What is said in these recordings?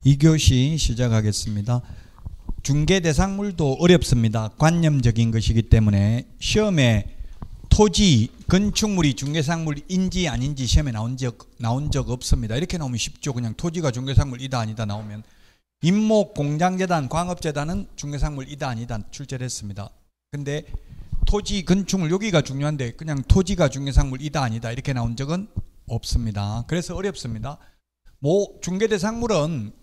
2교시 시작하겠습니다. 중개대상물도 어렵습니다. 관념적인 것이기 때문에 시험에 토지, 건축물이 중개상물인지 아닌지 시험에 나온 적 없습니다. 이렇게 나오면 쉽죠. 그냥 토지가 중개상물이다 아니다 나오면. 임목, 공장재단, 광업재단은 중개상물이다 아니다 출제를 했습니다. 근데 토지, 건축물 여기가 중요한데 그냥 토지가 중개상물이다 아니다 이렇게 나온 적은 없습니다. 그래서 어렵습니다. 중개대상물은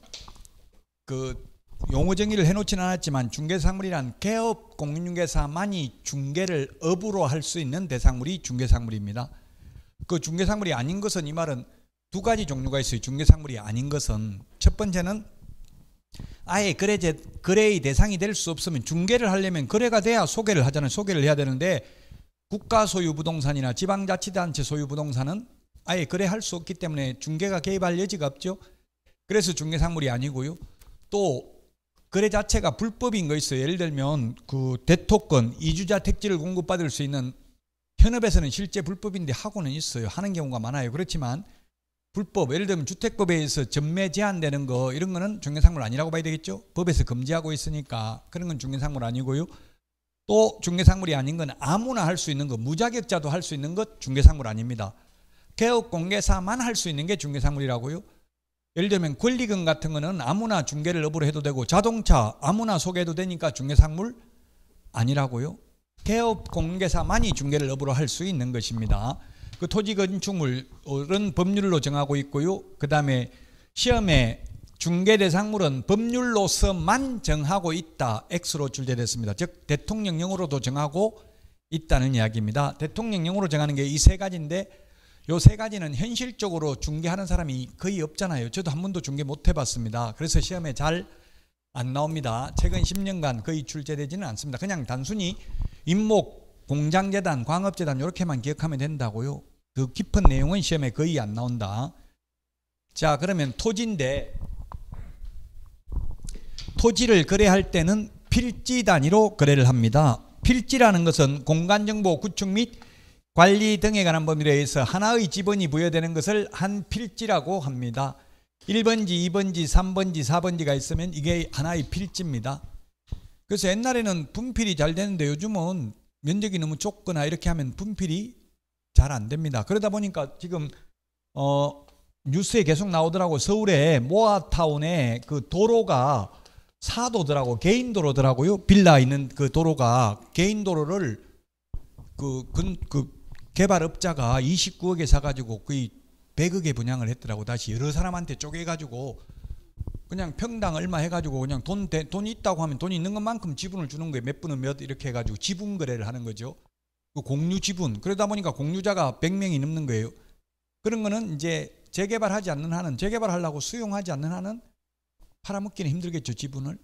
그 용어 정의를 해놓지는 않았지만 중개상물이란 개업 공인중개사만이 중개를 업으로 할 수 있는 대상물이 중개상물입니다. 그 중개상물이 아닌 것은 이 말은 두 가지 종류가 있어요. 중개상물이 아닌 것은 첫 번째는 아예 거래의 대상이 될 수 없으면 중개를 하려면 거래가 돼야 소개를 하잖아요. 소개를 해야 되는데 국가 소유 부동산이나 지방자치단체 소유 부동산은 아예 거래할 수 없기 때문에 중개가 개입할 여지가 없죠. 그래서 중개상물이 아니고요. 또 거래 자체가 불법인 거 있어요. 예를 들면 그 대토권, 이주자 택지를 공급받을 수 있는 현업에서는 실제 불법인데 하고는 있어요. 하는 경우가 많아요. 그렇지만 불법, 예를 들면 주택법에 의해서 전매 제한되는 거 이런 거는 중개상물 아니라고 봐야 되겠죠. 법에서 금지하고 있으니까 그런 건 중개상물 아니고요. 또 중개상물이 아닌 건 아무나 할 수 있는 거, 무자격자도 할 수 있는 것 중개상물 아닙니다. 개업공개사만 할 수 있는 게 중개상물이라고요. 예를 들면 권리금 같은 거는 아무나 중개를 업으로 해도 되고 자동차 아무나 소개해도 되니까 중개상물 아니라고요. 개업공개사만이 중개를 업으로 할 수 있는 것입니다. 그 토지 건축물은 법률로 정하고 있고요. 그 다음에 시험에 중개대상물은 법률로서만 정하고 있다. X로 출제됐습니다. 즉 대통령령으로도 정하고 있다는 이야기입니다. 대통령령으로 정하는 게 이 세 가지인데 요 세 가지는 현실적으로 중개하는 사람이 거의 없잖아요. 저도 한 번도 중개 못 해봤습니다. 그래서 시험에 잘 안 나옵니다. 최근 10년간 거의 출제되지는 않습니다. 그냥 단순히 임목, 공장재단, 광업재단 이렇게만 기억하면 된다고요. 그 깊은 내용은 시험에 거의 안 나온다. 자, 그러면 토지인데 토지를 거래할 때는 필지 단위로 거래를 합니다. 필지라는 것은 공간정보 구축 및 관리 등에 관한 법률에 의해서 하나의 지번이 부여되는 것을 한 필지라고 합니다. 1번지, 2번지, 3번지, 4번지가 있으면 이게 하나의 필지입니다. 그래서 옛날에는 분필이 잘 되는데 요즘은 면적이 너무 좁거나 이렇게 하면 분필이 잘 안 됩니다. 그러다 보니까 지금 뉴스에 계속 나오더라고. 서울의 모아타운에 그 도로가 사도더라고. 개인 도로더라고요. 빌라 있는 그 도로가 개인 도로를 그 개발업자가 29억에 사가지고 거의 100억에 분양을 했더라고. 다시 여러 사람한테 쪼개가지고 그냥 평당 얼마 해가지고 그냥 돈이 있다고 하면 돈이 있는 것만큼 지분을 주는 거예요. 몇 분은 몇 이렇게 해가지고 지분 거래를 하는 거죠. 그 공유 지분. 그러다 보니까 공유자가 100명이 넘는 거예요. 그런 거는 이제 재개발하지 않는 한은 재개발하려고 수용하지 않는 한은 팔아먹기는 힘들겠죠. 지분을.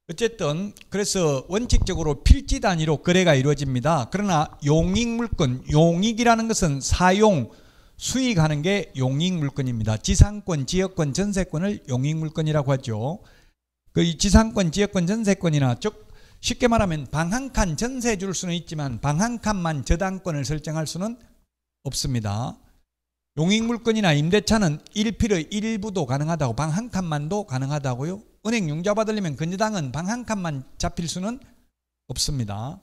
어쨌든 그래서 원칙적으로 필지 단위로 거래가 이루어집니다. 그러나 용익물건, 용익이라는 것은 사용, 수익하는 게 용익물건입니다. 지상권, 지역권, 전세권을 용익물건이라고 하죠. 그 지상권, 지역권, 전세권이나 즉 쉽게 말하면 방 한 칸 전세 줄 수는 있지만 방 한 칸만 저당권을 설정할 수는 없습니다. 용익물건이나 임대차는 일필의 일부도 가능하다고, 방 한 칸만도 가능하다고요. 은행 융자 받으려면 건저당은 방 한 칸만 잡힐 수는 없습니다.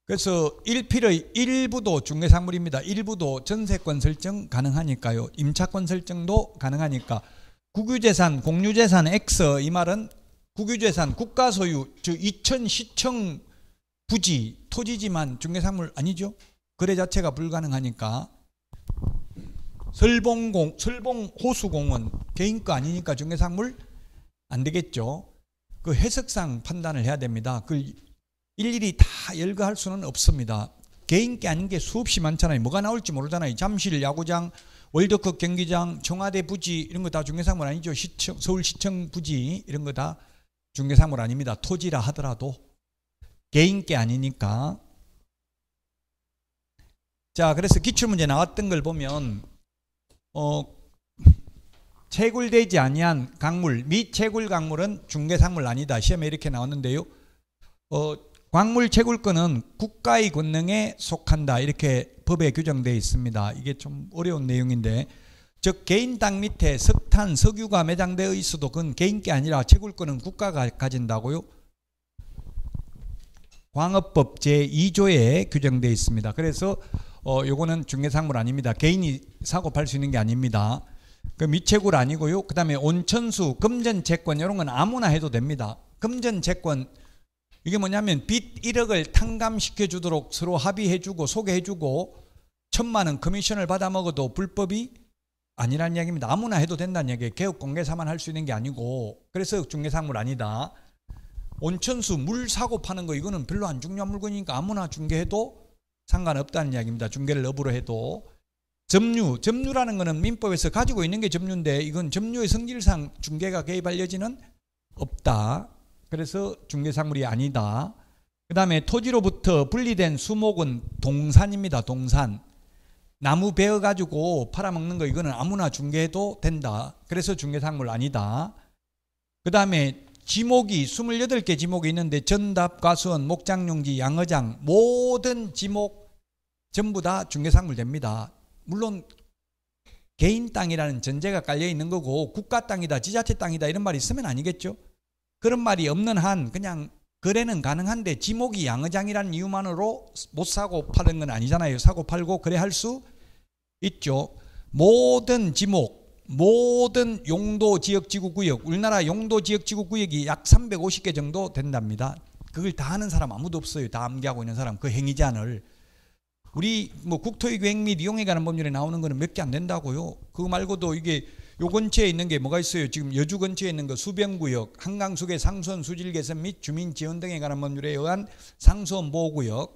그래서 일필의 일부도 중개상물입니다. 일부도 전세권 설정 가능하니까요. 임차권 설정도 가능하니까. 국유재산, 공유재산 X 이 말은 국유재산, 국가소유, 즉 이천, 시청, 부지, 토지지만 중개상물 아니죠. 거래 자체가 불가능하니까. 설봉 호수공원 개인 거 아니니까 중개상물 안 되겠죠. 그 해석상 판단을 해야 됩니다. 그 일일이 다 열거할 수는 없습니다. 개인 게 아닌 게 수없이 많잖아요. 뭐가 나올지 모르잖아요. 잠실 야구장, 월드컵 경기장, 청와대 부지 이런 거 다 중개상물 아니죠. 서울시청 부지 이런 거 다 중개상물 아닙니다. 토지라 하더라도 개인 게 아니니까. 자, 그래서 기출문제 나왔던 걸 보면 채굴되지 아니한 강물 및 채굴 강물은 중개상물 아니다. 시험에 이렇게 나왔는데요. 광물 채굴권은 국가의 권능에 속한다. 이렇게 법에 규정되어 있습니다. 이게 좀 어려운 내용인데 즉 개인 땅 밑에 석탄, 석유가 매장되어 있어도 그건 개인 게 아니라 채굴권은 국가가 가진다고요. 광업법 제2조에 규정되어 있습니다. 그래서 요거는 중개상물 아닙니다. 개인이 사고 팔 수 있는 게 아닙니다. 그 미채굴 아니고요. 그 다음에 온천수, 금전채권 이런 건 아무나 해도 됩니다. 금전채권 이게 뭐냐면 빚 1억을 탕감시켜 주도록 서로 합의해 주고 소개해 주고 1,000만 원 커미션을 받아 먹어도 불법이 아니라는 이야기입니다. 아무나 해도 된다는 얘기예요. 개업공개사만 할 수 있는 게 아니고. 그래서 중개상물 아니다. 온천수, 물 사고 파는 거 이거는 별로 안 중요한 물건이니까 아무나 중개해도 상관없다는 이야기입니다. 중개를 업으로 해도. 점유라는 거는 민법에서 가지고 있는 게 점유인데 이건 점유의 성질상 중개가 개입할 여지는 없다. 그래서 중개상물이 아니다. 그 다음에 토지로부터 분리된 수목은 동산입니다. 동산. 나무 베어가지고 팔아먹는 거 이거는 아무나 중개해도 된다. 그래서 중개상물 아니다. 그 다음에 지목이 28개 지목이 있는데 전답, 과수원, 목장용지, 양어장 모든 지목 전부 다 중개상물 됩니다. 물론 개인 땅이라는 전제가 깔려 있는 거고 국가 땅이다, 지자체 땅이다 이런 말이 있으면 아니겠죠. 그런 말이 없는 한 그냥 거래는 가능한데 지목이 양어장이라는 이유만으로 못 사고 파는 건 아니잖아요. 사고 팔고 거래할 수 있죠. 모든 지목, 모든 용도 지역 지구 구역, 우리나라 용도 지역 지구 구역이 약 350개 정도 된답니다. 그걸 다 하는 사람 아무도 없어요. 다 암기하고 있는 사람, 그 행위 제한을. 우리 뭐 국토의 계획 및 이용에 관한 법률에 나오는 거는 몇 개 안 된다고요. 그거 말고도 이게 요 근처에 있는 게 뭐가 있어요? 지금 여주 근처에 있는 거 수변구역, 한강수계 상수원 수질 개선 및 주민 지원 등에 관한 법률에 의한 상수원 보호구역,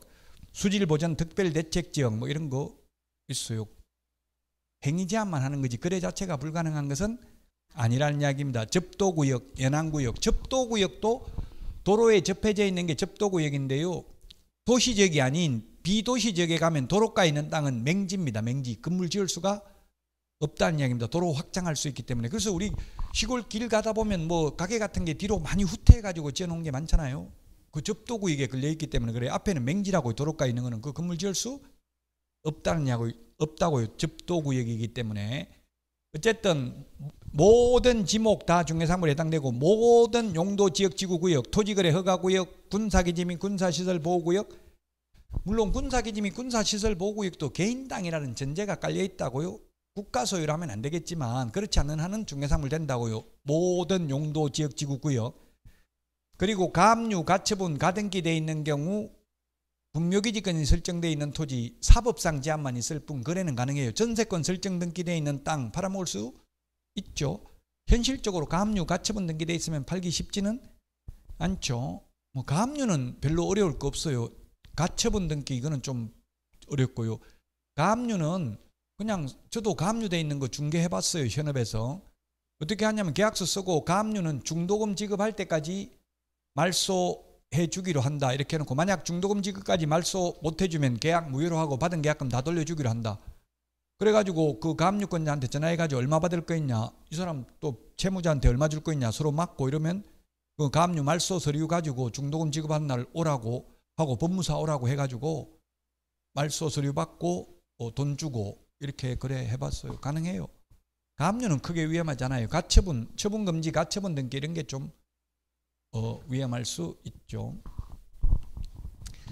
수질 보전 특별 대책 지역 뭐 이런 거 있어요. 행위 제한만 하는 거지 거래 자체가 불가능한 것은 아니라는 이야기입니다. 접도구역, 연안구역, 접도구역도 도로에 접해져 있는 게 접도구역인데요. 도시지역이 아닌 비도시지역에 가면 도로가에 있는 땅은 맹지입니다. 맹지. 건물 지을 수가 없다는 이야기입니다. 도로 확장할 수 있기 때문에. 그래서 우리 시골 길 가다 보면 뭐 가게 같은 게 뒤로 많이 후퇴해가지고 지어놓은 게 많잖아요. 그 접도구역에 걸려있기 때문에 그래요. 앞에는 맹지라고 도로가에 있는 거는 그 건물 지을 수 없다고요. 접도구역이기 때문에. 어쨌든 모든 지목 다 중개상물에 해당되고 모든 용도 지역 지구구역, 토지거래 허가구역, 군사기지 및 군사시설 보호구역, 물론 군사기지 및 군사시설 보호구역도 개인 땅이라는 전제가 깔려 있다고요. 국가 소유로 하면 안 되겠지만 그렇지 않는 한은 중개상물 된다고요. 모든 용도 지역 지구구역. 그리고 가압류, 가처분, 가등기 되어 있는 경우 분묘기지권이 설정되어 있는 토지 사법상 제한만 있을 뿐 거래는 가능해요. 전세권 설정 등기되어 있는 땅 팔아먹을 수 있죠. 현실적으로 가압류, 가처분 등기되어 있으면 팔기 쉽지는 않죠. 뭐 가압류는 별로 어려울 거 없어요. 가처분 등기 이거는 좀 어렵고요. 가압류는 그냥 저도 가압류되어 있는 거 중개해봤어요. 현업에서. 어떻게 하냐면 계약서 쓰고 가압류는 중도금 지급할 때까지 말소해 주기로 한다. 이렇게 해놓고 만약 중도금 지급까지 말소 못 해주면 계약 무효로 하고 받은 계약금 다 돌려주기로 한다. 그래가지고 그 가압류권자한테 전화해가지고 얼마 받을 거 있냐, 이 사람 또 채무자한테 얼마 줄 거 있냐 서로 맞고 이러면 그 가압류 말소 서류 가지고 중도금 지급하는 날 오라고 하고 법무사 오라고 해가지고 말소 서류 받고 돈 주고 이렇게 거래 해봤어요. 가능해요. 가압류는 크게 위험하지 않아요. 가처분, 처분금지, 가처분 등기 이런 게 좀 위험할 수 있죠.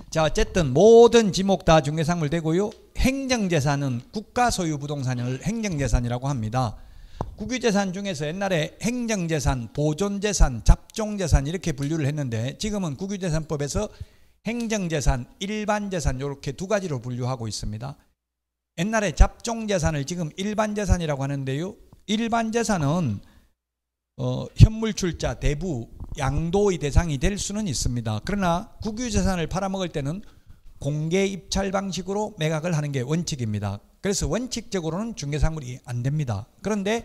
자, 어쨌든 모든 지목 다 중개상물 되고요. 행정재산은 국가 소유 부동산을 행정재산이라고 합니다. 국유재산 중에서 옛날에 행정재산, 보존재산, 잡종재산 이렇게 분류를 했는데 지금은 국유재산법에서 행정재산, 일반재산 이렇게 두 가지로 분류하고 있습니다. 옛날에 잡종재산을 지금 일반재산이라고 하는데요. 일반재산은 현물출자, 대부, 양도의 대상이 될 수는 있습니다. 그러나 국유재산을 팔아먹을 때는 공개 입찰 방식으로 매각을 하는 게 원칙입니다. 그래서 원칙적으로는 중개상물이 안 됩니다. 그런데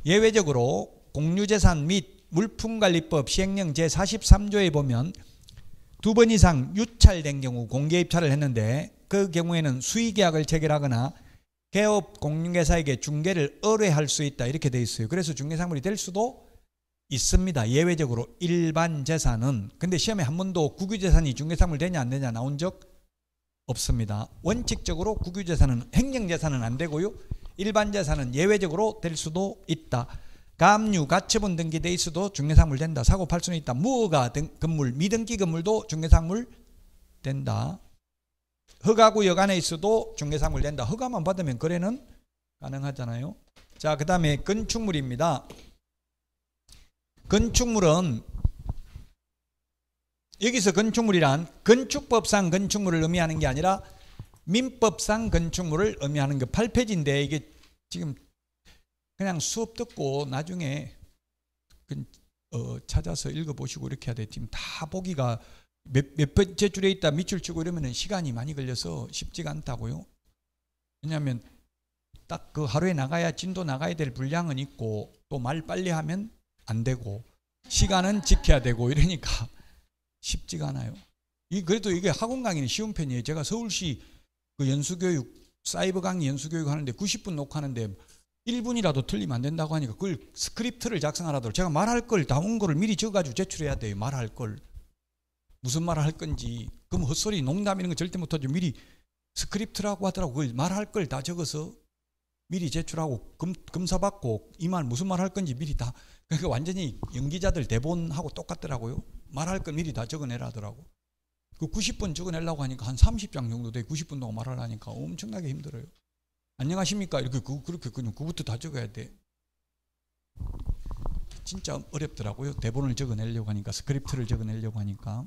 예외적으로 공유재산 및 물품관리법 시행령 제43조에 보면 2번 이상 유찰된 경우 공개 입찰을 했는데 그 경우에는 수의계약을 체결하거나 개업 공인중개사에게 중개를 의뢰할 수 있다 이렇게 되어 있어요. 그래서 중개상물이 될 수도 있습니다. 예외적으로 일반 재산은. 근데 시험에 한 번도 국유재산이 중개상물 되냐 안 되냐 나온 적 없습니다. 원칙적으로 국유재산은 행정재산은 안 되고요. 일반 재산은 예외적으로 될 수도 있다. 가압류, 가처분 등기돼 있어도 중개사물 된다. 사고 팔 수는 있다. 무허가 건물, 미등기 건물도 중개사물 된다. 허가구역 안에 있어도 중개사물 된다. 허가만 받으면 거래는 가능하잖아요. 자, 그 다음에 건축물입니다. 건축물은 여기서 건축물이란 건축법상 건축물을 의미하는 게 아니라 민법상 건축물을 의미하는 게 8페이지인데 이게 지금 그냥 수업 듣고 나중에 찾아서 읽어보시고 이렇게 해야 돼. 지금 다 보기가 몇 번째 줄에 있다 밑줄 치고 이러면 시간이 많이 걸려서 쉽지가 않다고요. 왜냐하면 딱 그 하루에 나가야 진도 나가야 될 분량은 있고 또 말 빨리 하면 안 되고 시간은 지켜야 되고 이러니까 쉽지가 않아요. 그래도 이게 학원 강의는 쉬운 편이에요. 제가 서울시 그 연수교육 사이버 강의 연수교육 하는데 90분 녹화하는데 1분이라도 틀리면 안 된다고 하니까 그걸 스크립트를 작성하라더라고요. 제가 말할 걸 다 온 거를 미리 적어가지고 제출해야 돼요. 말할 걸. 무슨 말을 할 건지. 그럼 헛소리 농담 이런 거 절대 못하죠. 미리 스크립트라고 하더라고. 그걸 말할 걸 다 적어서 미리 제출하고 검사받고 이 말 무슨 말 할 건지 미리 다. 그러니까 완전히 연기자들 대본하고 똑같더라고요. 말할 걸 미리 다 적어내라 하더라고. 그 90분 적어내려고 하니까 한 30장 정도 돼. 90분 동안 말을 하니까 엄청나게 힘들어요. 안녕하십니까? 이렇게 그렇게 그냥 그것도 다 적어야 돼. 진짜 어렵더라고요. 대본을 적어내려고 하니까 스크립트를 적어내려고 하니까.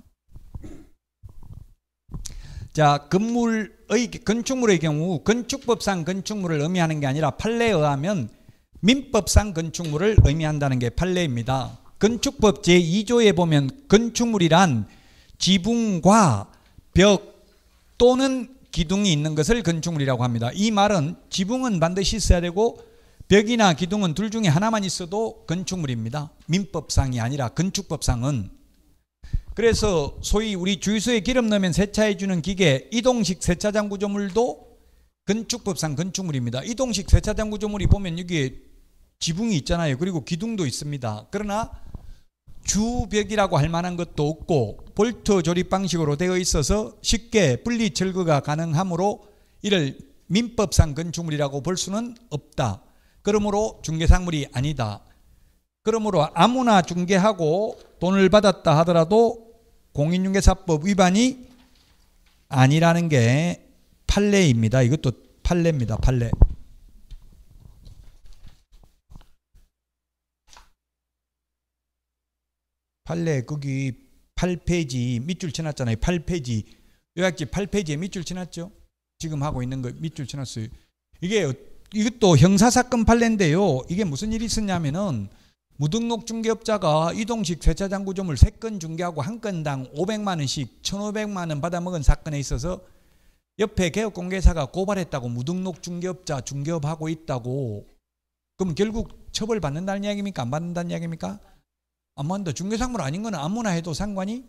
자, 건축물의 경우 건축법상 건축물을 의미하는 게 아니라 판례에 의하면 민법상 건축물을 의미한다는 게 판례입니다. 건축법 제2조에 보면 건축물이란 지붕과 벽 또는 기둥이 있는 것을 건축물이라고 합니다. 이 말은 지붕은 반드시 있어야 되고 벽이나 기둥은 둘 중에 하나만 있어도 건축물입니다. 민법상이 아니라 건축법상은. 그래서 소위 우리 주유소에 기름 넣으면 세차해 주는 기계 이동식 세차장 구조물도 건축법상 건축물입니다. 이동식 세차장 구조물이 보면 여기에 지붕이 있잖아요. 그리고 기둥도 있습니다. 그러나 주벽이라고 할 만한 것도 없고 볼트 조립 방식으로 되어 있어서 쉽게 분리 철거가 가능하므로 이를 민법상 건축물이라고 볼 수는 없다. 그러므로 중개상물이 아니다. 그러므로 아무나 중개하고 돈을 받았다 하더라도 공인중개사법 위반이 아니라는 게 판례입니다. 이것도 판례입니다. 판례. 판례 거기 8페이지 밑줄 쳐놨잖아요. 8페이지 요약지 8페이지에 밑줄 쳐놨죠. 지금 하고 있는 거 밑줄 쳐놨어요. 이것도 형사사건 판례인데요. 이게 무슨 일이 있었냐면은 무등록 중개업자가 이동식 세차장 구조물 3건 중개하고 한 건당 500만 원씩 1,500만 원 받아먹은 사건에 있어서 옆에 개업공개사가 고발했다고. 무등록 중개업자 중개업하고 있다고. 그럼 결국 처벌받는다는 이야기입니까? 안 받는다는 이야기입니까? 안 받는다. 중개상물 아닌 거는 아무나 해도 상관이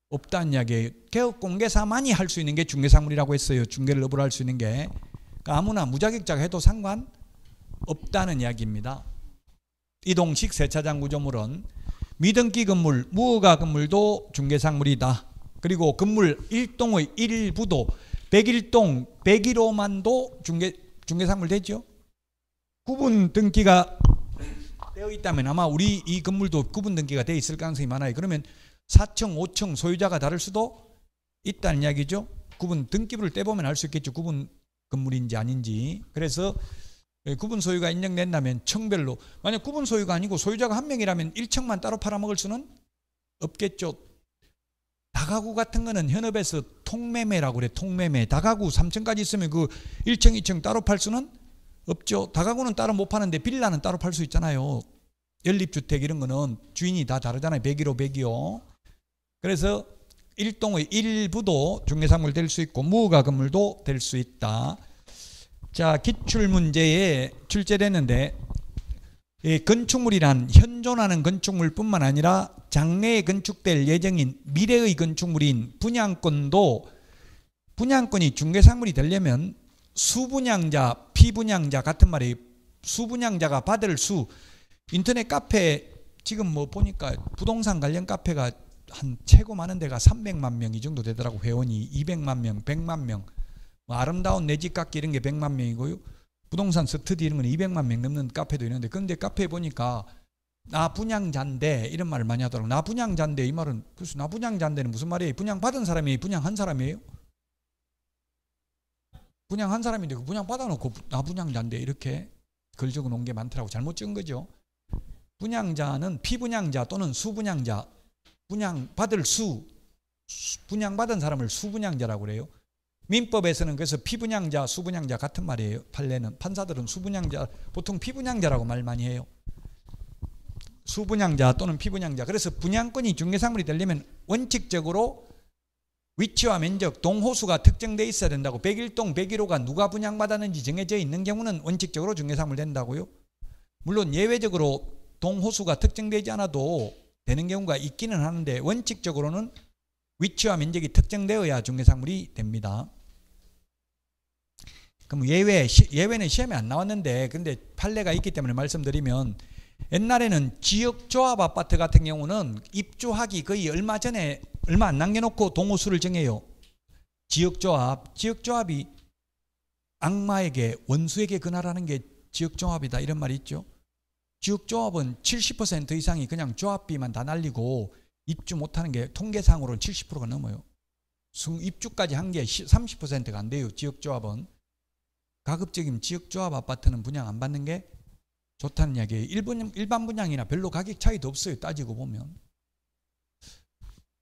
없다는 이야기예요. 개업공개사만이 할 수 있는 게 중개상물이라고 했어요. 중개를 업으로 할 수 있는 게. 그러니까 아무나 무자격자가 해도 상관없다는 이야기입니다. 이동식 세차장 구조물은 미등기 건물, 무허가 건물도 중개상물이다. 그리고 건물 1동의 일부도 101동, 101호만도 중개상물 되죠. 구분 등기가 되어 있다면 아마 우리 이 건물도 구분 등기가 되어 있을 가능성이 많아요. 그러면 4층, 5층 소유자가 다를 수도 있다는 이야기죠. 구분 등기부를 떼보면 알 수 있겠죠. 구분 건물인지 아닌지. 그래서 구분 소유가 인정된다면 층별로, 만약 구분 소유가 아니고 소유자가 한 명이라면 1층만 따로 팔아먹을 수는 없겠죠. 다가구 같은 거는 현업에서 통매매라고 그래. 통매매. 다가구 3층까지 있으면 그 1층, 2층 따로 팔 수는 없죠. 다가구는 따로 못 파는데 빌라는 따로 팔 수 있잖아요. 연립주택 이런 거는 주인이 다 다르잖아요. 101호, 102호. 그래서 1동의 일부도 중개상물 될 수 있고 무허가 건물도 될 수 있다. 자, 기출문제에 출제됐는데 건축물이란 현존하는 건축물뿐만 아니라 장래에 건축될 예정인 미래의 건축물인 분양권도, 분양권이 중개상물이 되려면 수분양자, 피분양자 같은 말이, 수분양자가 받을 수. 인터넷 카페 지금 뭐 보니까 부동산 관련 카페가 한 최고 많은 데가 300만 명 이 정도 되더라고. 회원이 200만 명, 100만 명. 뭐 아름다운 내 집 갖기 이런 게 100만 명이고요. 부동산 스터디 이런 건 200만 명 넘는 카페도 있는데, 그런데 카페에 보니까 나 분양자인데 이런 말을 많이 하더라고요. 나 분양자인데, 이 말은 그래서 나 분양자인데는 무슨 말이에요? 분양받은 사람이 분양한 사람이에요? 분양한 사람인데 그 분양받아놓고 나 분양자인데 이렇게 글 적어 놓은 게 많더라고. 잘못 적은 거죠. 분양자는 피분양자 또는 수분양자, 분양받을 분양받은 사람을 수분양자라고 그래요. 민법에서는 그래서 피분양자, 수분양자 같은 말이에요. 판례는 판사들은 수분양자, 보통 피분양자라고 말 많이 해요. 수분양자 또는 피분양자. 그래서 분양권이 중개사물이 되려면 원칙적으로 위치와 면적, 동호수가 특정되어 있어야 된다고. 101동, 101호가 누가 분양받았는지 정해져 있는 경우는 원칙적으로 중개사물 된다고요. 물론 예외적으로 동호수가 특정되지 않아도 되는 경우가 있기는 하는데, 원칙적으로는 위치와 면적이 특정되어야 중개사물이 됩니다. 그럼 예외는 시험에 안 나왔는데, 근데 판례가 있기 때문에 말씀드리면, 옛날에는 지역조합 아파트 같은 경우는 입주하기 거의 얼마 안 남겨놓고 동호수를 정해요. 지역조합이 악마에게, 원수에게 근하라는 게 지역조합이다, 이런 말이 있죠. 지역조합은 70% 이상이 그냥 조합비만 다 날리고 입주 못하는 게 통계상으로는 70%가 넘어요. 입주까지 한 게 30%가 안 돼요. 지역조합은. 가급적이면 지역조합 아파트는 분양 안 받는 게 좋다는 이야기예요. 일반 분양이나 별로 가격 차이도 없어요. 따지고 보면.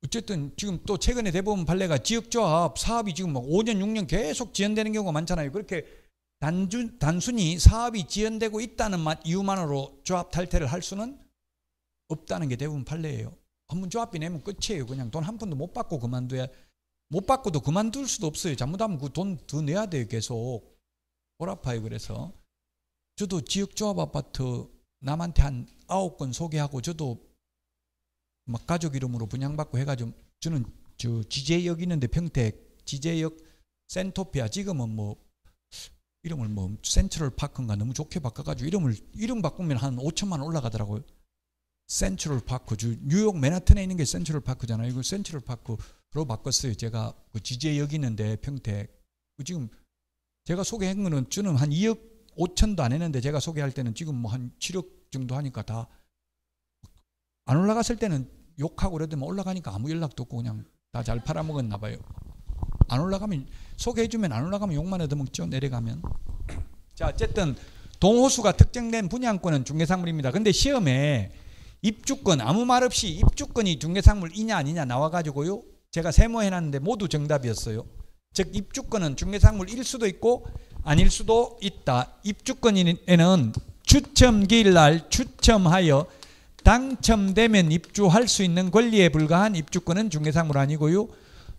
어쨌든 지금 또 최근에 대법원 판례가 지역조합 사업이 지금 막 5년 6년 계속 지연되는 경우가 많잖아요. 그렇게 단순히 사업이 지연되고 있다는 이유만으로 조합 탈퇴를 할 수는 없다는 게 대부분 판례예요. 한번 조합비 내면 끝이에요. 그냥 돈 한 푼도 못 받고 그만둬야. 못 받고도 그만둘 수도 없어요. 잘못하면 그 돈 더 내야 돼요. 계속 골 아파요. 그래서 저도 지역조합 아파트 남한테 한 9건 소개하고, 저도 막 가족 이름으로 분양받고 해가지고, 저는 저 지제역 있는데 평택 지제역 센토피아, 지금은 뭐 이름을 뭐 센트럴 파크인가 너무 좋게 바꿔가지고 이름 바꾸면 한 5천만 원 올라가더라고요. 센트럴 파크, 뉴욕 맨하튼에 있는 게 센트럴 파크잖아요. 이거 센트럴 파크로 바꿨어요. 제가 그 지제역 있는데 평택. 지금 제가 소개한 거는 저는 한 2억 5천도 안 했는데, 제가 소개할 때는 지금 뭐 한 7억 정도 하니까 다 안 올라갔을 때는 욕하고 그러더니 올라가니까 아무 연락도 없고 그냥 다 잘 팔아먹었나 봐요. 안 올라가면, 소개해주면 안 올라가면 욕만 얻어먹죠. 내려가면. 자, 어쨌든 동호수가 특정된 분양권은 중개상물입니다. 근데 시험에 입주권, 아무 말 없이 입주권이 중개상물이냐 아니냐 나와가지고요, 제가 세모해놨는데 모두 정답이었어요. 즉 입주권은 중개상물일 수도 있고 아닐 수도 있다. 입주권에는 추첨기일 날 추첨하여 당첨되면 입주할 수 있는 권리에 불과한 입주권은 중개상물 아니고요,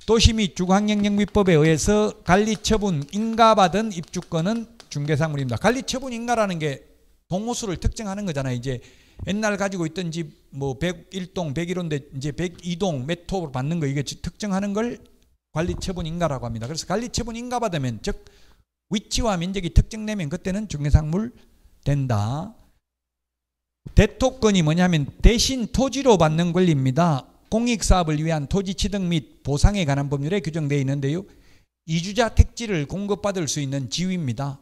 도시 및 주거환경정비법에 의해서 관리처분 인가받은 입주권은 중개상물입니다. 관리처분 인가라는 게 동호수를 특정하는 거잖아요. 이제 옛날 가지고 있던 집 뭐 101동 101호인데 이제 102동 몇 호로 받는 거, 이게 특정하는 걸 관리처분 인가라고 합니다. 그래서 관리처분 인가 받으면, 즉 위치와 면적이 특정되면 그때는 중개상물 된다. 대토권이 뭐냐면 대신 토지로 받는 권리입니다. 공익사업을 위한 토지 취득 및 보상에 관한 법률에 규정되어 있는데요, 이주자 택지를 공급받을 수 있는 지위입니다.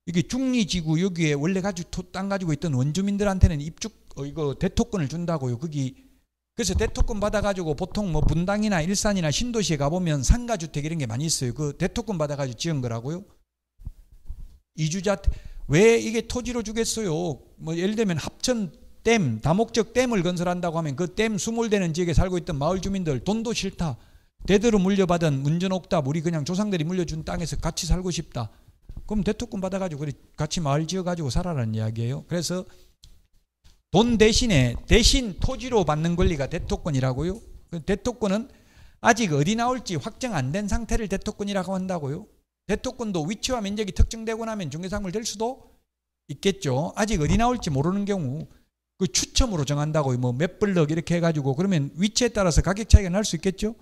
이게 중리지구 여기에 원래 땅 가지고 있던 원주민들한테는 이거 대토권을 준다고요. 그래서 대토권 받아가지고 보통 뭐 분당이나 일산이나 신도시에 가보면 상가주택 이런 게 많이 있어요. 그 대토권 받아가지고 지은 거라고요. 이주자, 왜 이게 토지로 주겠어요? 뭐 예를 들면 합천댐, 다목적 댐을 건설한다고 하면 그 댐 수몰되는 지역에 살고 있던 마을 주민들 돈도 싫다. 대대로 물려받은 문전옥답, 우리 그냥 조상들이 물려준 땅에서 같이 살고 싶다. 그럼 대토권 받아가지고 같이 마을 지어가지고 살아라는 이야기예요. 그래서 돈 대신 토지로 받는 권리가 대토권이라고요. 대토권은 아직 어디 나올지 확정 안 된 상태를 대토권이라고 한다고요. 대토권도 위치와 면적이 특정되고 나면 중개상물 될 수도 있겠죠. 아직 어디 나올지 모르는 경우 그 추첨으로 정한다고요. 뭐 몇 블럭 이렇게 해가지고, 그러면 위치에 따라서 가격 차이가 날 수 있겠죠.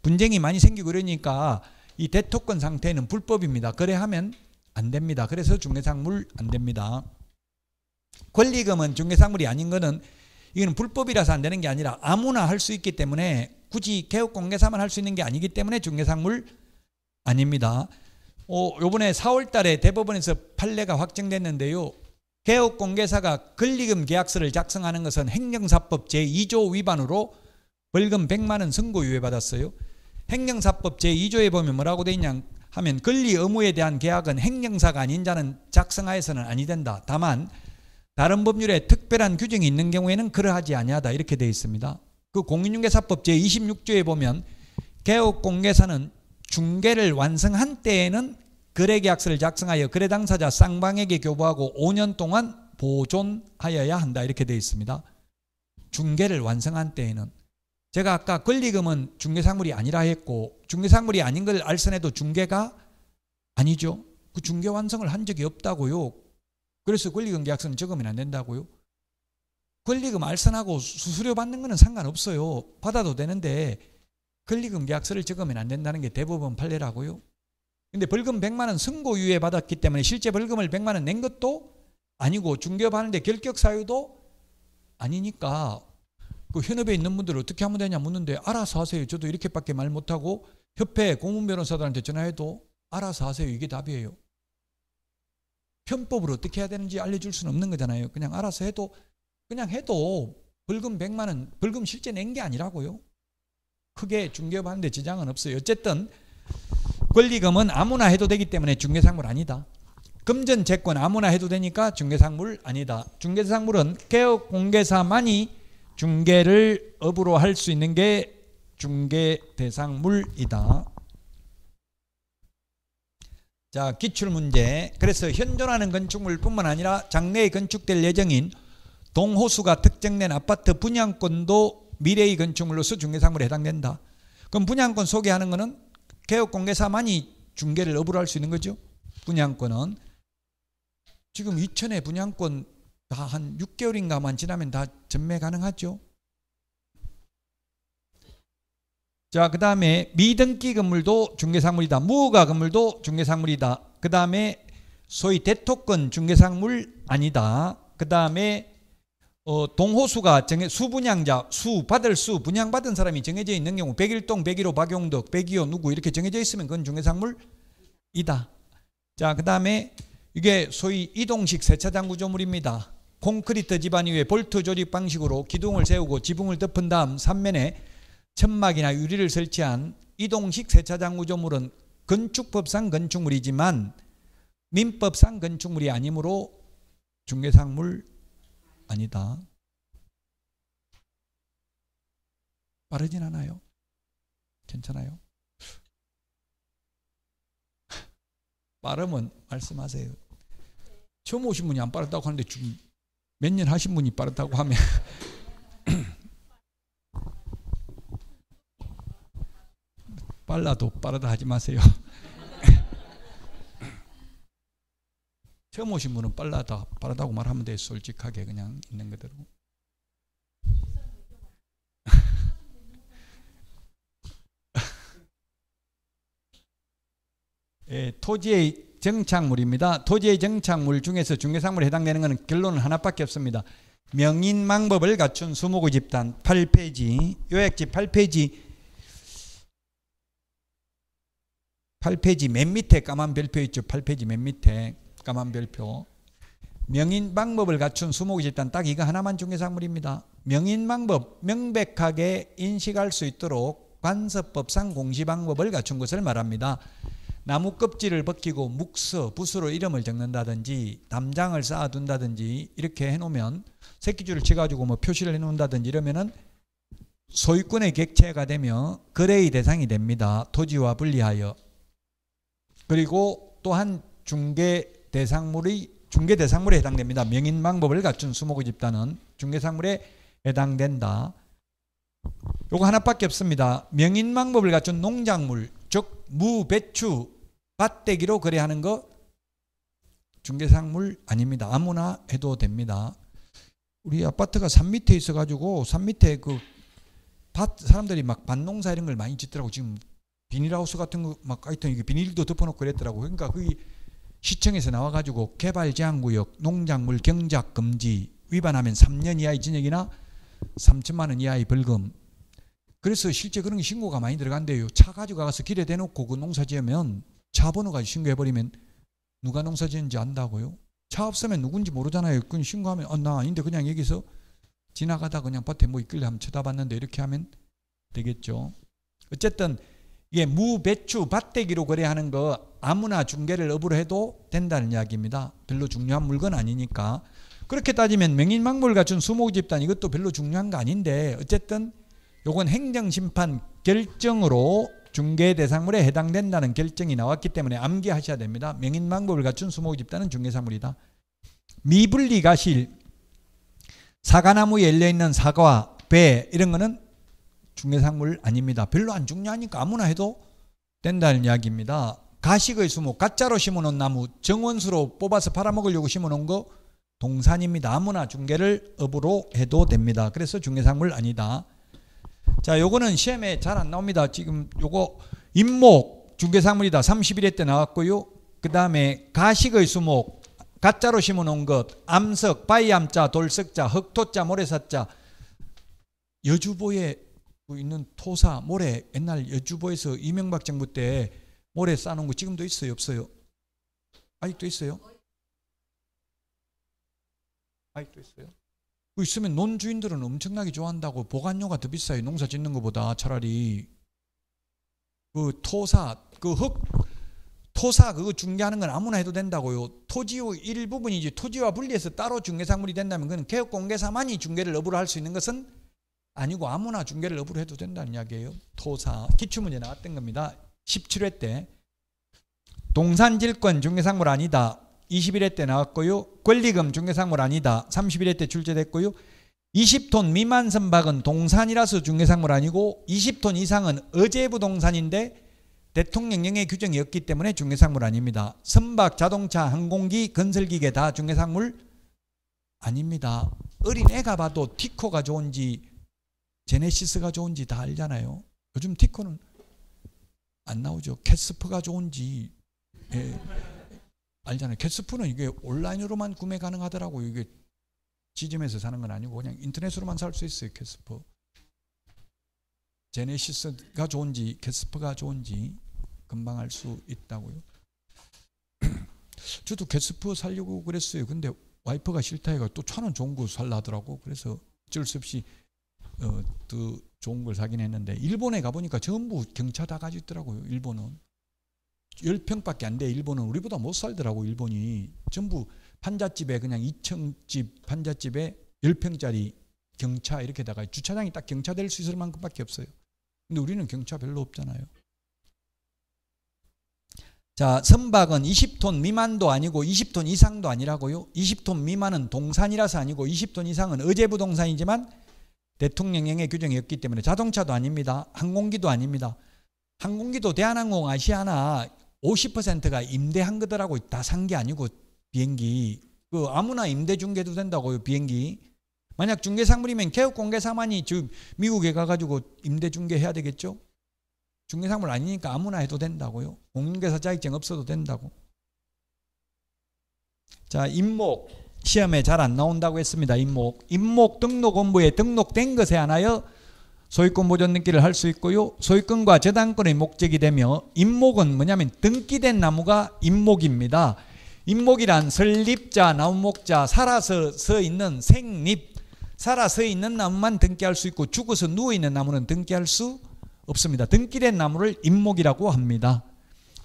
분쟁이 많이 생기고 그러니까 이 대토권 상태는 불법입니다. 거래하면 안 됩니다. 그래서 중개상물 안 됩니다. 권리금은 중개상물이 아닌 거는, 이거는 불법이라서 안 되는 게 아니라 아무나 할 수 있기 때문에, 굳이 개업공개사만 할 수 있는 게 아니기 때문에 중개상물 아닙니다. 요번에 4월 달에 대법원에서 판례가 확정됐는데요. 개업공개사가 권리금 계약서를 작성하는 것은 행정사법 제2조 위반으로 벌금 100만 원 선고유예 받았어요. 행정사법 제2조에 보면 뭐라고 돼 있냐 하면 권리 의무에 대한 계약은 행정사가 아닌 자는 작성하여서는 아니 된다. 다만 다른 법률에 특별한 규정이 있는 경우에는 그러하지 아니하다 이렇게 되어 있습니다. 그 공인중개사법 제26조에 보면 개업공개사는 중개를 완성한 때에는 거래계약서를 작성하여 거래 당사자 쌍방에게 교부하고 5년 동안 보존하여야 한다 이렇게 되어 있습니다. 중개를 완성한 때에는 제가 아까 권리금은 중개상물이 아니라 했고 중개상물이 아닌 걸 알선해도 중개가 아니죠. 그 중개 완성을 한 적이 없다고요. 그래서 권리금 계약서는 적으면 안 된다고요. 권리금 알선하고 수수료 받는 거는 상관없어요. 받아도 되는데 권리금 계약서를 적으면 안 된다는 게 대법원 판례라고요. 근데 벌금 100만 원 선고유예 받았기 때문에 실제 벌금을 100만 원 낸 것도 아니고 중개업하는데 결격 사유도 아니니까 그 현업에 있는 분들 어떻게 하면 되냐 묻는데 알아서 하세요. 저도 이렇게밖에 말 못하고 협회 고문변호사들한테 전화해도 알아서 하세요. 이게 답이에요. 편법을 어떻게 해야 되는지 알려줄 수는 없는 거잖아요. 그냥 알아서 해도 그냥 해도 벌금 100만 원 벌금 실제 낸 게 아니라고요. 크게 중개업하는데 지장은 없어요. 어쨌든 권리금은 아무나 해도 되기 때문에 중개상물 아니다. 금전채권 아무나 해도 되니까 중개상물 아니다. 중개상물은 개업공개사만이 중개를 업으로 할 수 있는 게 중개대상물이다. 자, 기출문제. 그래서 현존하는 건축물뿐만 아니라 장래에 건축될 예정인 동호수가 특정된 아파트 분양권도 미래의 건축물로서 중개상물에 해당된다. 그럼 분양권 소개하는 거는 개업공개사만이 중개를 업으로 할 수 있는 거죠. 분양권은 지금 2000의 분양권 다 한 6개월인가만 지나면 다 전매 가능하죠. 자, 그 다음에 미등기 건물도 중개상물이다. 무허가 건물도 중개상물이다. 그 다음에 소위 대토권 중개상물 아니다. 그 다음에 동호수가 수분양자, 받을 분양받은 사람이 정해져 있는 경우 101동, 101호 박용덕, 102호 누구 이렇게 정해져 있으면 그건 중개상물이다. 자, 그 다음에 이게 소위 이동식 세차장 구조물입니다. 콘크리트 집안 위에 볼트 조립 방식으로 기둥을 세우고 지붕을 덮은 다음 3면에 천막이나 유리를 설치한 이동식 세차장 구조물은 건축법상 건축물이지만 민법상 건축물이 아니므로 중개상물 아니다. 빠르진 않아요. 괜찮아요. 빠르면 말씀하세요. 처음 오신 분이 안 빠르다고 하는데 지금 몇 년 하신 분이 빠르다고 하면 빨라도 빠르다 하지 마세요. 처음 오신 분은 빠르다고 말하면 돼요. 솔직하게 그냥 있는 그대로. 예, 토지의 정착물입니다. 토지의 정착물 중에서 중개상물에 해당되는 것은 결론은 하나밖에 없습니다. 명인망법을 갖춘 수목의 집단 8페이지 요약지 8페이지 맨 밑에 까만 별표 있죠. 8페이지 맨 밑에 까만 별표. 명인방법을 갖춘 수목의 집단 딱 이거 하나만 중개상물입니다. 명인방법 명백하게 인식할 수 있도록 관서법상 공시방법을 갖춘 것을 말합니다. 나무 껍질을 벗기고 붓으로 이름을 적는다든지 담장을 쌓아둔다든지 이렇게 해놓으면 새끼줄을 쳐가지고 뭐 표시를 해놓는다든지 이러면은 소유권의 객체가 되며 거래의 대상이 됩니다. 토지와 분리하여. 그리고 또한 중개대상물에 해당됩니다. 명인방법을 갖춘 수목의 집단은 중개상물에 해당된다. 요거 하나밖에 없습니다. 명인방법을 갖춘 농작물, 즉 무, 배추, 밭대기로 거래하는 거 중개상물 아닙니다. 아무나 해도 됩니다. 우리 아파트가 산 밑에 있어가지고 산 밑에 그 밭 사람들이 막 밭농사 이런 걸 많이 짓더라고. 지금 비닐하우스 같은 거 막 하여튼 이게 비닐도 덮어놓고 그랬더라고. 그러니까 거기 시청에서 나와가지고 개발제한구역 농작물 경작 금지 위반하면 3년 이하의 징역이나 3천만 원 이하의 벌금. 그래서 실제 그런 게 신고가 많이 들어간대요. 차 가지고 가서 길에 대놓고 그 농사 지으면 차 번호 가지고 신고해버리면 누가 농사 지은지 안다고요? 차 없으면 누군지 모르잖아요. 그건 신고하면 나 아닌데 그냥 여기서 지나가다 그냥 밭에 뭐 있길래 한번 쳐다봤는데 이렇게 하면 되겠죠. 어쨌든 이게 무, 배추, 밭대기로 거래하는 거 아무나 중개를 업으로 해도 된다는 이야기입니다. 별로 중요한 물건 아니니까. 그렇게 따지면 명인망부를 갖춘 수목집단 이것도 별로 중요한 거 아닌데 어쨌든 요건 행정심판 결정으로 중개 대상물에 해당된다는 결정이 나왔기 때문에 암기하셔야 됩니다. 명인망법을 갖춘 수목집단은 중개사물이다. 미분리 가실, 사과나무에 열려있는 사과, 배 이런 거는 중개상물 아닙니다. 별로 안 중요하니까 아무나 해도 된다는 이야기입니다. 가식의 수목, 가짜로 심어놓은 나무, 정원수로 뽑아서 팔아먹으려고 심어놓은 거 동산입니다. 아무나 중개를 업으로 해도 됩니다. 그래서 중개상물 아니다. 자, 요거는 시험에 잘 안 나옵니다. 지금 요거 임목 중개상물이다. 31회 때 나왔고요. 그 다음에 가식의 수목, 가짜로 심어놓은 것, 암석, 바이암자, 돌석자, 흑토자, 모래사자, 여주보에 있는 토사, 모래, 옛날 여주보에서 이명박 정부 때 모래 쌓아놓은 거 지금도 있어요? 없어요? 아직도 있어요? 아직도 있어요? 그 있으면 논주인들은 엄청나게 좋아한다고. 보관료가 더 비싸요. 농사 짓는 것보다 차라리. 그 토사, 그 토사 그거 중개하는 건 아무나 해도 된다고요. 토지의 일부분이지 토지와 분리해서 따로 중개상물이 된다면 그건 개업공개사만이 중개를 업으로 할 수 있는 것은 아니고 아무나 중개를 업으로 해도 된다는 이야기예요. 토사 기출문제 나왔던 겁니다. 17회 때. 동산질권 중개상물 아니다. 21회 때 나왔고요. 권리금 중개상물 아니다. 31회 때 출제됐고요. 20톤 미만 선박은 동산이라서 중개상물 아니고 20톤 이상은 어제부동산인데 대통령령의 규정이 없기 때문에 중개상물 아닙니다. 선박, 자동차, 항공기, 건설기계 다 중개상물 아닙니다. 어린애가 봐도 티코가 좋은지 제네시스가 좋은지 다 알잖아요. 요즘 티코는 안 나오죠. 캐스퍼가 좋은지 알잖아요. 캐스퍼는 이게 온라인으로만 구매 가능하더라고요. 이게 지점에서 사는 건 아니고 그냥 인터넷으로만 살 수 있어요. 캐스퍼. 제네시스가 좋은지 캐스퍼가 좋은지 금방 알 수 있다고요. 저도 캐스퍼 살려고 그랬어요. 근데 와이프가 싫다 해가 또 차는 좋은 거 살라 하더라고. 그래서 어쩔 수 없이 더 좋은 걸 사긴 했는데 일본에 가보니까 전부 경차 다 가지고 있더라고요. 일본은 10평밖에 안 돼. 일본은 우리보다 못 살더라고. 일본이 전부 판잣집에 그냥 2층집 판잣집에 10평짜리 경차 이렇게다가 주차장이 딱 경차 될 수 있을 만큼밖에 없어요. 근데 우리는 경차 별로 없잖아요. 자, 선박은 20톤 미만도 아니고 20톤 이상도 아니라고요. 20톤 미만은 동산이라서 아니고 20톤 이상은 어제부동산이지만 대통령령의 규정이 없기 때문에 자동차도 아닙니다. 항공기도 아닙니다. 항공기도 대한항공, 아시아나 50%가 임대한 거더라고. 다 산 게 아니고 비행기. 그 아무나 임대 중개도 된다고요. 비행기. 만약 중개상물이면 개업공개사만이 지금 미국에 가가지고 임대 중개해야 되겠죠. 중개상물 아니니까 아무나 해도 된다고요. 공인중개사 자격증 없어도 된다고. 자, 임목. 시험에 잘 안 나온다고 했습니다. 임목 등록원부에 등록된 것에 한하여 소유권 보존 등기를 할 수 있고요. 소유권과 저당권의 목적이 되며 임목은 뭐냐면 등기된 나무가 임목입니다. 임목이란 설립자, 나무목자, 살아서 서 있는 생립, 살아 서 있는 나무만 등기할 수 있고 죽어서 누워 있는 나무는 등기할 수 없습니다. 등기된 나무를 임목이라고 합니다.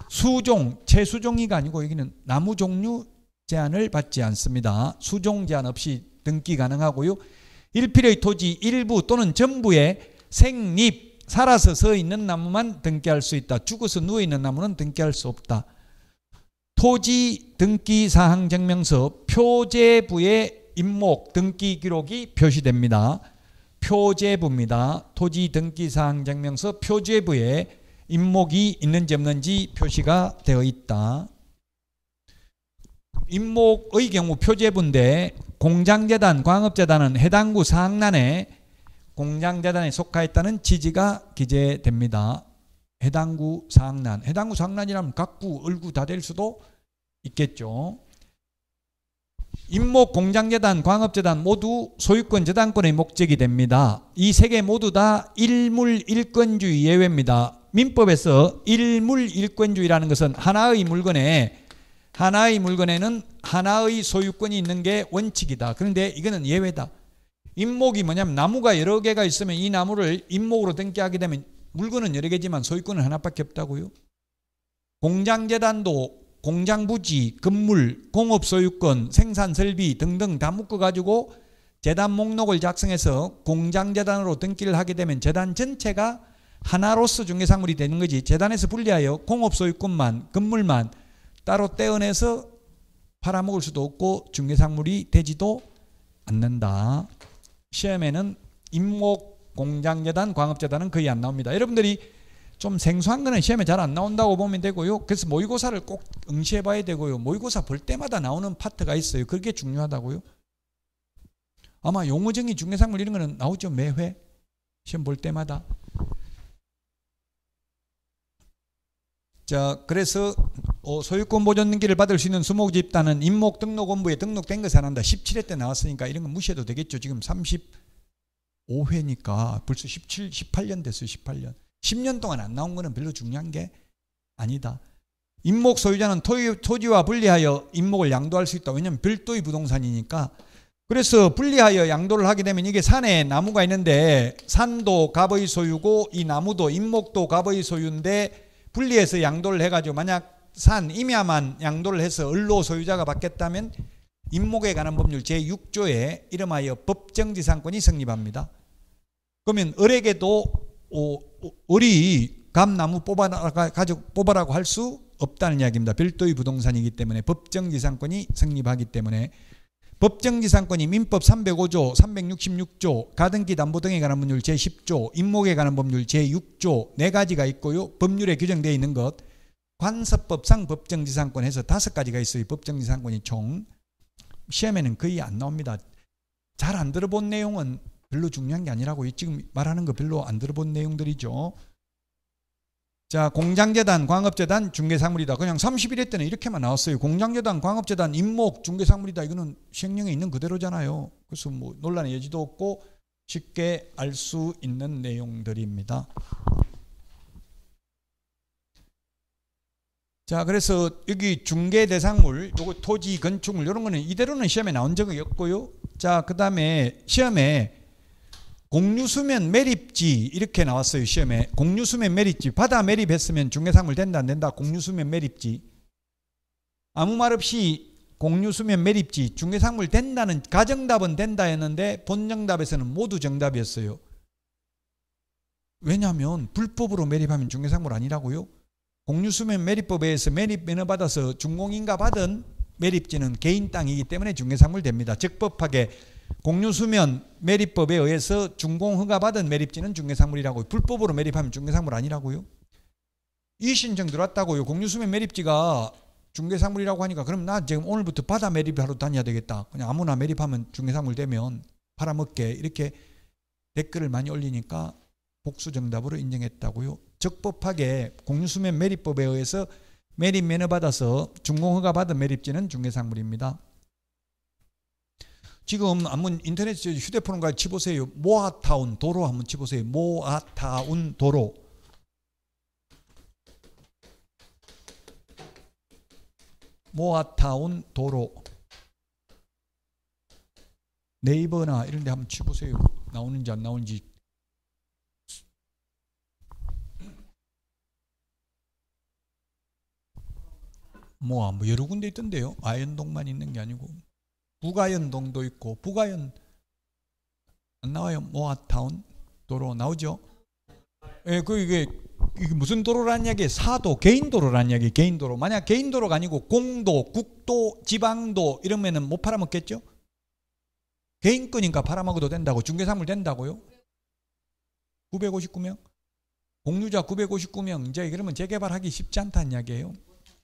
수종, 채수종이가 아니고 여기는 나무 종류 제한을 받지 않습니다. 수종 제한 없이 등기 가능하고요. 일필의 토지 일부 또는 전부에 생립, 살아서 서 있는 나무만 등기할 수 있다. 죽어서 누워 있는 나무는 등기할 수 없다. 토지 등기 사항 증명서 표제부에 임목 등기 기록이 표시됩니다. 표제부입니다. 토지 등기 사항 증명서 표제부에 임목이 있는지 없는지 표시가 되어 있다. 임목의 경우 표제부인데 공장재단, 광업재단은 해당구 사항란에 공장재단에 속하였다는 취지가 기재됩니다. 해당구 사항란. 해당구 사항란이라면 각구, 을구 다 될 수도 있겠죠. 임목, 공장재단, 광업재단 모두 소유권, 저당권의 목적이 됩니다. 이 세 개 모두 다 일물 일권주의 예외입니다. 민법에서 일물일권주의라는 것은 하나의 물건에는 하나의 소유권이 있는 게 원칙이다. 그런데 이거는 예외다. 임목이 뭐냐면 나무가 여러 개가 있으면 이 나무를 임목으로 등기하게 되면 물건은 여러 개지만 소유권은 하나밖에 없다고요. 공장재단도 공장부지, 건물, 공업소유권, 생산설비 등등 다 묶어가지고 재단 목록을 작성해서 공장재단으로 등기를 하게 되면 재단 전체가 하나로서 중개상물이 되는 거지. 재단에서 분리하여 공업소유권만, 건물만 따로 떼어내서 팔아먹을 수도 없고 중개상물이 되지도 않는다. 시험에는 임목, 공장재단, 광업재단은 거의 안 나옵니다. 여러분들이 좀 생소한 거는 시험에 잘 안 나온다고 보면 되고요. 그래서 모의고사를 꼭 응시해 봐야 되고요. 모의고사 볼 때마다 나오는 파트가 있어요. 그게 중요하다고요. 아마 용어정의, 중개상물 이런 거는 나오죠. 매회 시험 볼 때마다. 자, 그래서 소유권 보존 등기를 받을 수 있는 수목집단은 임목등록원부에 등록된 것이 안 한다. 17회 때 나왔으니까 이런 건 무시해도 되겠죠. 지금 35회니까 벌써 17, 18년 됐어요. 18년. 10년 동안 안 나온 거는 별로 중요한 게 아니다. 임목 소유자는 토지와 분리하여 임목을 양도할 수 있다. 왜냐하면 별도의 부동산이니까. 그래서 분리하여 양도를 하게 되면 이게 산에 나무가 있는데 산도 갑의 소유고 이 나무도 임목도 갑의 소유인데 분리해서 양도를 해가지고 만약 산 임야만 양도를 해서 을로 소유자가 받겠다면 임목에 관한 법률 제6조에 이름하여 법정지상권이 성립합니다. 그러면 을에게도 을이 감나무 뽑아라고 할 수 없다는 이야기입니다. 별도의 부동산이기 때문에 법정지상권이 성립하기 때문에 법정지상권이 민법 305조, 366조, 가등기 담보 등에 관한 법률 제10조, 임목에 관한 법률 제6조 4가지가 있고요. 법률에 규정되어 있는 것 관습법상 법정지상권 해서 5가지가 있어요. 법정지상권이 총. 시험에는 거의 안 나옵니다. 잘 안 들어본 내용은 별로 중요한 게 아니라고. 지금 말하는 거 별로 안 들어본 내용들이죠. 자, 공장재단, 광업재단, 중개상물이다. 그냥 31회 때는 이렇게만 나왔어요. 공장재단, 광업재단, 임목, 중개상물이다. 이거는 시행령에 있는 그대로잖아요. 그래서 뭐 논란의 여지도 없고 쉽게 알 수 있는 내용들입니다. 자, 그래서 여기 중개대상물, 요거 토지, 건축물 이런 거는 이대로는 시험에 나온 적이 없고요. 자, 그 다음에 시험에 공유수면 매립지 이렇게 나왔어요. 시험에 공유수면 매립지 바다 매립했으면 중개상물 된다 안 된다. 공유수면 매립지 아무 말 없이 공유수면 매립지 중개상물 된다는 가정답은 된다였는데 본정답에서는 모두 정답이었어요. 왜냐하면 불법으로 매립하면 중개상물 아니라고요. 공유수면 매립법에 의해서 매립 면허 받아서 준공인가 받은 매립지는 개인 땅이기 때문에 중개상물 됩니다. 적법하게 공유수면 매립법에 의해서 준공허가 받은 매립지는 중개상물이라고요. 불법으로 매립하면 중개상물 아니라고요. 이의신청 들어왔다고요. 공유수면 매립지가 중개상물이라고 하니까 그럼 나 지금 오늘부터 바다 매립하러 다녀야 되겠다. 그냥 아무나 매립하면 중개상물 되면 팔아먹게 이렇게 댓글을 많이 올리니까 복수정답으로 인정했다고요. 적법하게 공유수면 매립법에 의해서 매립 면허 받아서 준공허가 받은 매립지는 중개상물입니다. 지금 한번 인터넷 휴대폰을 치보세요. 모아타운 도로 한번 치보세요. 모아타운 도로. 모아타운 도로. 네이버나 이런 데 한번 치보세요. 나오는지 안 나오는지. 뭐 여러 군데 있던데요. 아현동만 있는 게 아니고. 북아현동도 있고 북아현 안 나와요? 모아타운 도로 나오죠? 예, 이게 무슨 도로란 이야기예요? 사도 개인도로란 이야기. 개인도로. 만약 개인도로가 아니고 공도, 국도, 지방도 이러면은 못 팔아먹겠죠? 개인권이니까 팔아먹어도 된다고. 중개상물 된다고요? 959명? 공유자 959명. 이제 그러면 재개발하기 쉽지 않다는 이야기예요.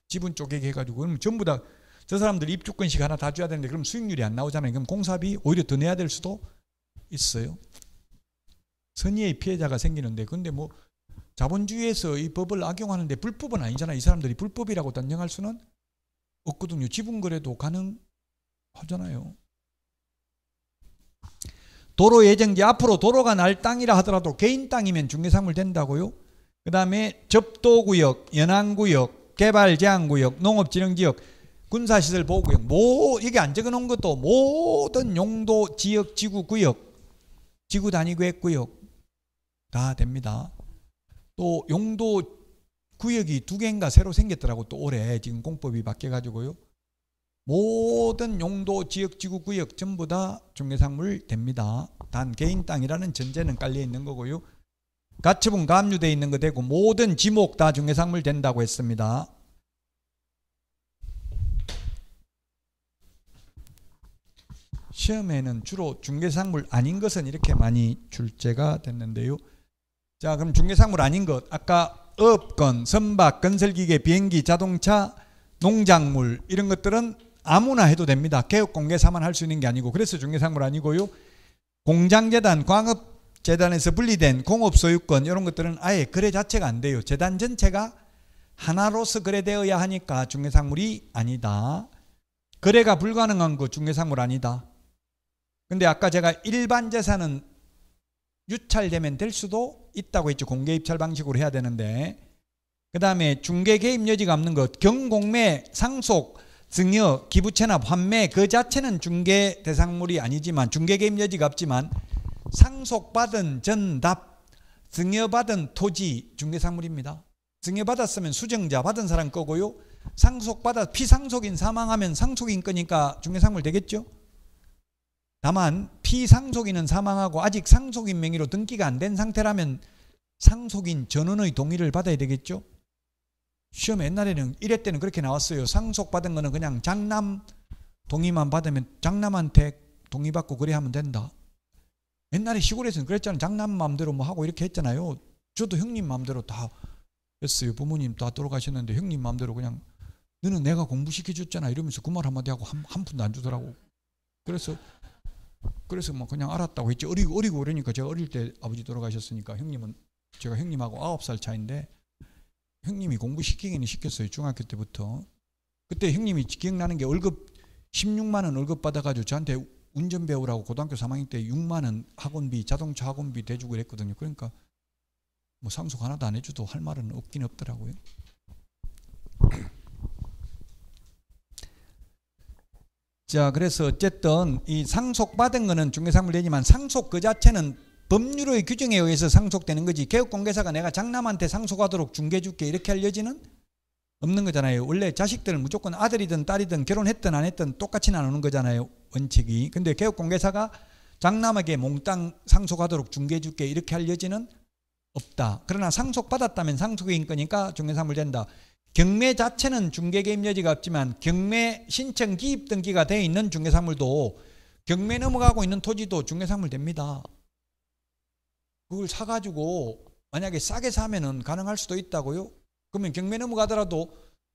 지분 쪼개기 해가지고 그러면 전부 다 저 사람들 입주권식 하나 다 줘야 되는데 그럼 수익률이 안 나오잖아요. 그럼 공사비 오히려 더 내야 될 수도 있어요. 선의의 피해자가 생기는데 근데 뭐 자본주의에서 이 법을 악용하는데 불법은 아니잖아요. 이 사람들이 불법이라고 단정할 수는 없거든요. 지분거래도 가능하잖아요. 도로 예정지 앞으로 도로가 날 땅이라 하더라도 개인 땅이면 중개상물 된다고요? 그 다음에 접도구역, 연안구역, 개발제한구역, 농업진흥지역, 군사시설 보호구역, 이게 안 적어놓은 것도 모든 용도, 지역, 지구구역, 지구단위계획구역 다 됩니다. 또 용도 구역이 2개인가 새로 생겼더라고. 또 올해 지금 공법이 바뀌어가지고요. 모든 용도, 지역, 지구, 구역 전부 다 중개상물 됩니다. 단 개인 땅이라는 전제는 깔려 있는 거고요. 가처분 가압류되어 있는 거 되고 모든 지목 다 중개상물 된다고 했습니다. 시험에는 주로 중개상물 아닌 것은 이렇게 많이 출제가 됐는데요. 자, 그럼 중개상물 아닌 것, 아까 업건, 선박, 건설기계, 비행기, 자동차, 농작물 이런 것들은 아무나 해도 됩니다. 개업공개사만 할 수 있는 게 아니고, 그래서 중개상물 아니고요. 공장재단, 광업재단에서 분리된 공업소유권 이런 것들은 아예 거래 자체가 안 돼요. 재단 전체가 하나로서 거래되어야 하니까 중개상물이 아니다. 거래가 불가능한 거 중개상물 아니다. 근데 아까 제가 일반 재산은 유찰되면 될 수도 있다고 했죠. 공개 입찰 방식으로 해야 되는데. 그 다음에 중개 개입 여지가 없는 것, 경공매, 상속, 증여, 기부채납, 환매 그 자체는 중개 대상물이 아니지만, 중개 개입 여지가 없지만 상속받은 전답, 증여받은 토지 중개상물입니다. 증여받았으면 수정자 받은 사람 거고요. 상속받아 피상속인 사망하면 상속인 거니까 중개상물 되겠죠. 다만 피상속인은 사망하고 아직 상속인 명의로 등기가 안 된 상태라면 상속인 전원의 동의를 받아야 되겠죠. 시험 옛날에는 1회 때는 그렇게 나왔어요. 상속받은 거는 그냥 장남 동의만 받으면 장남한테 동의받고 그래 하면 된다. 옛날에 시골에서는 그랬잖아요. 장남 마음대로 뭐 하고 이렇게 했잖아요. 저도 형님 마음대로 다 했어요. 부모님 다 돌아가셨는데 형님 마음대로 그냥 너는 내가 공부시켜줬잖아 이러면서 그 말 한마디 하고 한 푼도 안 주더라고. 그래서 뭐 그냥 알았다고 했지. 어리고 그러니까, 제가 어릴 때 아버지 돌아가셨으니까 형님은, 제가 형님하고 9살 차인데 형님이 공부시키기는 시켰어요. 중학교 때부터. 그때 형님이 기억나는 게 월급 16만 원 월급 받아가지고 저한테 운전 배우라고 고등학교 3학년 때 6만 원 학원비, 자동차 학원비 대주고 그랬거든요. 그러니까 뭐 상속 하나도 안 해줘도 할 말은 없긴 없더라고요. 자, 그래서 어쨌든 이 상속받은 거는 중개상물 되지만 상속 그 자체는 법률의 규정에 의해서 상속되는 거지, 개업공개사가 내가 장남한테 상속하도록 중개해줄게 이렇게 할 여지는 없는 거잖아요. 원래 자식들은 무조건 아들이든 딸이든 결혼했든 안 했든 똑같이 나누는 거잖아요, 원칙이. 근데 개업공개사가 장남에게 몽땅 상속하도록 중개해줄게 이렇게 할 여지는 없다. 그러나 상속받았다면 상속인 거니까 중개상물 된다. 경매 자체는 중개개입 여지가 없지만 경매 신청 기입 등기가 되어 있는 중개상물도, 경매 넘어가고 있는 토지도 중개상물 됩니다. 그걸 사가지고 만약에 싸게 사면은 가능할 수도 있다고요. 그러면 경매 넘어가더라도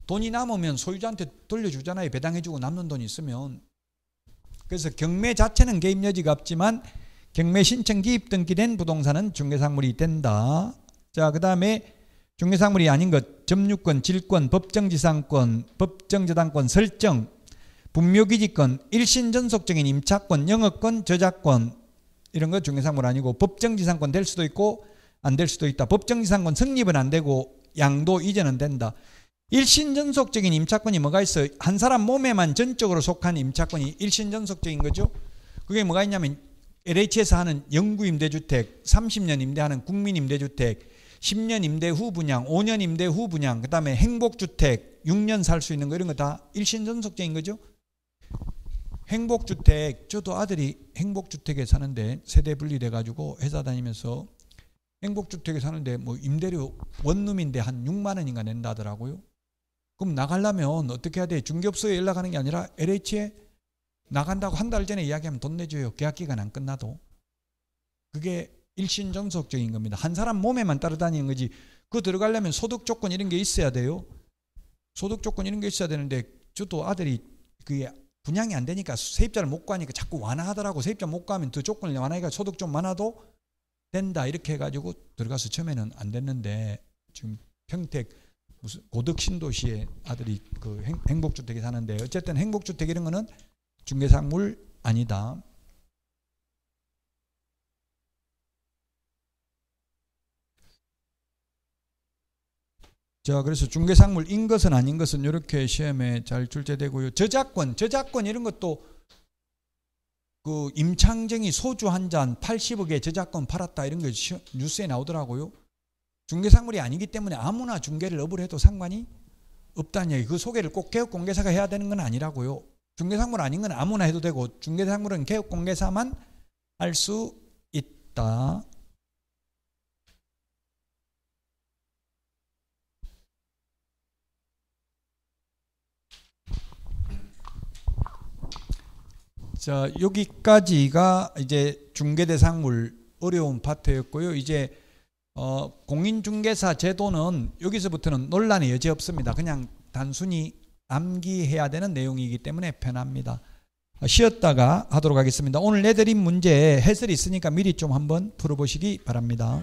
돈이 남으면 소유자한테 돌려주잖아요. 배당해주고 남는 돈이 있으면. 그래서 경매 자체는 개입 여지가 없지만 경매 신청 기입 등기된 부동산은 중개상물이 된다. 자, 그 다음에 중개상물이 아닌 것, 점유권, 질권, 법정지상권, 법정저당권 설정, 분묘기지권, 일신전속적인 임차권, 영업권, 저작권 이런 거 중개상물 아니고, 법정지상권 될 수도 있고 안 될 수도 있다. 법정지상권 성립은 안 되고 양도 이전은 된다. 일신전속적인 임차권이 뭐가 있어요? 한 사람 몸에만 전적으로 속한 임차권이 일신전속적인 거죠. 그게 뭐가 있냐면 LH에서 하는 영구임대주택, 30년 임대하는 국민임대주택, 10년 임대 후 분양, 5년 임대 후 분양, 그 다음에 행복주택 6년 살 수 있는 거, 이런 거 다 일신전속적인 거죠. 행복주택, 저도 아들이 행복주택에 사는데 세대 분리돼 가지고 회사 다니면서 행복주택에 사는데 뭐 임대료 원룸인데 한 6만 원인가 낸다 하더라고요. 그럼 나가려면 어떻게 해야 돼? 중개업소에 연락하는 게 아니라 LH에 나간다고 한 달 전에 이야기하면 돈 내줘요. 계약기간 안 끝나도. 그게 일신전속적인 겁니다. 한 사람 몸에만 따라다니는 거지. 그거 들어가려면 소득 조건 이런 게 있어야 돼요. 소득 조건 이런 게 있어야 되는데, 저도 아들이 그게 분양이 안 되니까 세입자를 못 구하니까 자꾸 완화하더라고. 세입자 못 구하면 더 조건을 완화해가 소득 좀 많아도 된다 이렇게 해가지고 들어가서 처음에는 안 됐는데, 지금 평택 무슨 고덕 신도시에 아들이 그 행복주택에 사는데, 어쨌든 행복주택 이런 거는 중개상물 아니다. 자, 그래서 중개상물인 것은 아닌 것은 이렇게 시험에 잘 출제되고요. 저작권 이런 것도 그 임창정이 소주 한 잔 80억에 저작권 팔았다 이런 거 뉴스에 나오더라고요. 중개상물이 아니기 때문에 아무나 중개를 업을 해도 상관이 없다는 얘기. 그 소개를 꼭 개업공개사가 해야 되는 건 아니라고요. 중개상물 아닌 건 아무나 해도 되고 중개상물은 개업공개사만 할 수 있다. 자, 여기까지가 이제 중개대상물 어려운 파트였고요. 이제 공인중개사 제도는 여기서부터는 논란의 여지 없습니다. 그냥 단순히 암기해야 되는 내용이기 때문에 편합니다. 쉬었다가 하도록 하겠습니다. 오늘 내드린 문제 해설이 있으니까 미리 좀 한번 풀어보시기 바랍니다.